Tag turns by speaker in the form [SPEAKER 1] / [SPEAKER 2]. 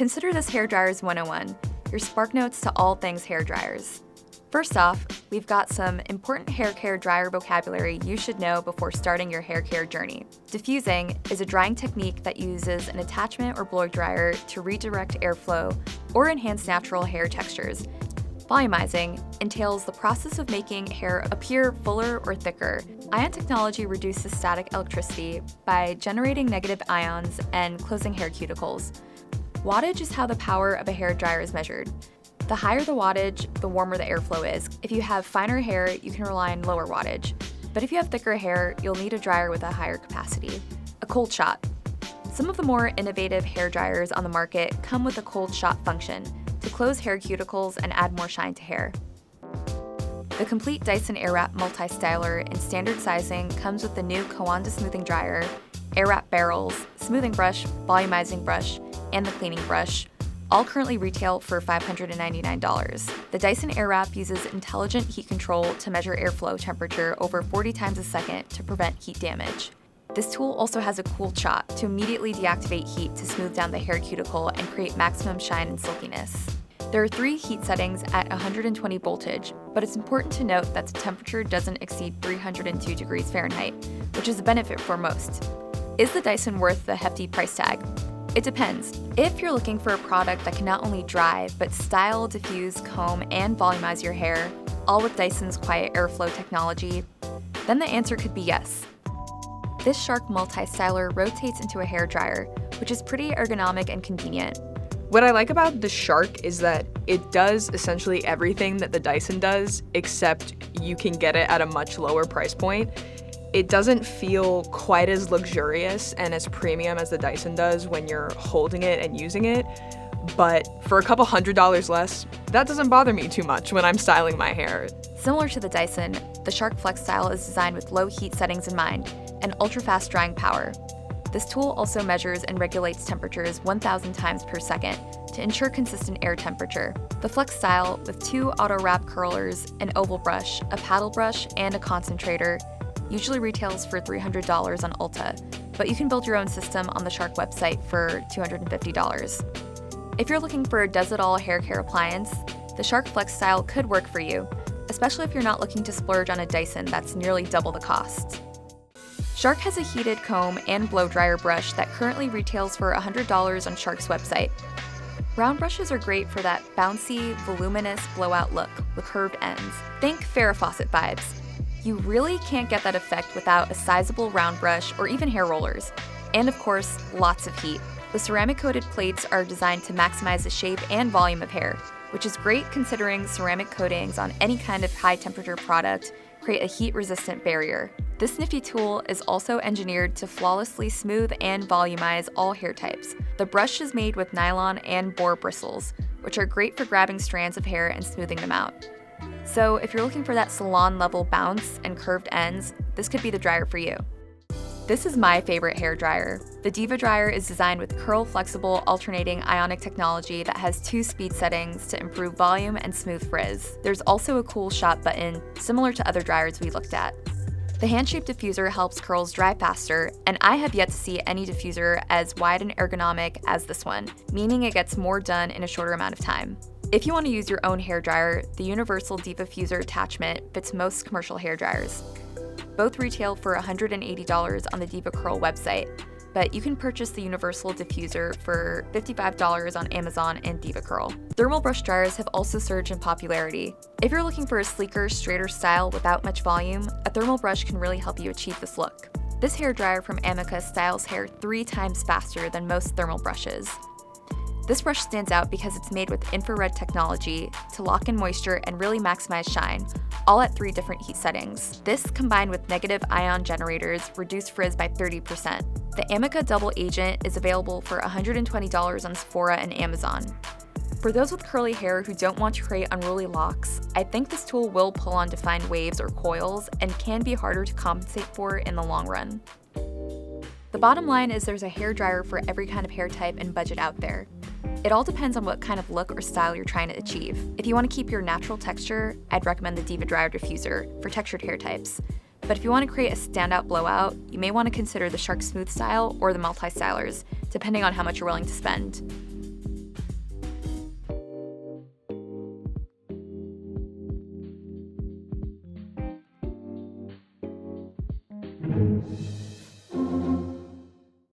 [SPEAKER 1] Consider this Hairdryers 101, your spark notes to all things hairdryers. First off, we've got some important hair care dryer vocabulary you should know before starting your hair care journey. Diffusing is a drying technique that uses an attachment or blow dryer to redirect airflow or enhance natural hair textures. Volumizing entails the process of making hair appear fuller or thicker. Ion technology reduces static electricity by generating negative ions and closing hair cuticles. Wattage is how the power of a hair dryer is measured. The higher the wattage, the warmer the airflow is. If you have finer hair, you can rely on lower wattage. But if you have thicker hair, you'll need a dryer with a higher capacity. A cold shot. Some of the more innovative hair dryers on the market come with a cold shot function to close hair cuticles and add more shine to hair. The complete Dyson Airwrap Multi-Styler in standard sizing comes with the new Kawanda smoothing dryer, Airwrap barrels, smoothing brush, volumizing brush, and the cleaning brush, all currently retail for $599. The Dyson Airwrap uses intelligent heat control to measure airflow temperature over 40 times a second to prevent heat damage. This tool also has a cool shot to immediately deactivate heat to smooth down the hair cuticle and create maximum shine and silkiness. There are 3 heat settings at 120 voltage, but it's important to note that the temperature doesn't exceed 302 degrees Fahrenheit, which is a benefit for most. Is the Dyson worth the hefty price tag? It depends. If you're looking for a product that can not only dry, but style, diffuse, comb, and volumize your hair, all with Dyson's quiet airflow technology, then the answer could be yes. This Shark Multi-Styler rotates into a hair dryer, which is pretty ergonomic and convenient.
[SPEAKER 2] What I like about the Shark is that it does essentially everything that the Dyson does, except you can get it at a much lower price point. It doesn't feel quite as luxurious and as premium as the Dyson does when you're holding it and using it, but for a couple $100 less, that doesn't bother me too much when I'm styling my hair.
[SPEAKER 1] Similar to the Dyson, the Shark FlexStyle is designed with low heat settings in mind and ultra-fast drying power. This tool also measures and regulates temperatures 1,000 times per second to ensure consistent air temperature. The FlexStyle, with 2 auto wrap curlers, an oval brush, a paddle brush, and a concentrator, usually retails for $300 on Ulta, but you can build your own system on the Shark website for $250. If you're looking for a does-it-all hair care appliance, the Shark FlexStyle could work for you, especially if you're not looking to splurge on a Dyson that's nearly double the cost. Shark has a heated comb and blow dryer brush that currently retails for $100 on Shark's website. Round brushes are great for that bouncy, voluminous blowout look with curved ends. Think Farrah Fawcett vibes. You really can't get that effect without a sizable round brush or even hair rollers. And of course, lots of heat. The ceramic-coated plates are designed to maximize the shape and volume of hair, which is great considering ceramic coatings on any kind of high-temperature product create a heat-resistant barrier. This nifty tool is also engineered to flawlessly smooth and volumize all hair types. The brush is made with nylon and boar bristles, which are great for grabbing strands of hair and smoothing them out. So if you're looking for that salon-level bounce and curved ends, this could be the dryer for you. This is my favorite hair dryer. The Diva dryer is designed with curl-flexible alternating ionic technology that has 2 speed settings to improve volume and smooth frizz. There's also a cool shot button, similar to other dryers we looked at. The hand-shaped diffuser helps curls dry faster, and I have yet to see any diffuser as wide and ergonomic as this one, meaning it gets more done in a shorter amount of time. If you want to use your own hair dryer, the Universal Diffuser attachment fits most commercial hair dryers. Both retail for $180 on the DivaCurl website, but you can purchase the Universal Diffuser for $55 on Amazon and DivaCurl. Thermal brush dryers have also surged in popularity. If you're looking for a sleeker, straighter style without much volume, a thermal brush can really help you achieve this look. This hair dryer from Amika styles hair 3 times faster than most thermal brushes. This brush stands out because it's made with infrared technology to lock in moisture and really maximize shine, all at 3 different heat settings. This, combined with negative ion generators, reduce frizz by 30%. The Amika Double Agent is available for $120 on Sephora and Amazon. For those with curly hair who don't want to create unruly locks, I think this tool will pull on defined waves or coils and can be harder to compensate for in the long run. The bottom line is there's a hair dryer for every kind of hair type and budget out there. It all depends on what kind of look or style you're trying to achieve. If you want to keep your natural texture, I'd recommend the Diva Dryer Diffuser for textured hair types. But if you want to create a standout blowout, you may want to consider the Shark Smooth Style or the Multi-Stylers, depending on how much you're willing to spend.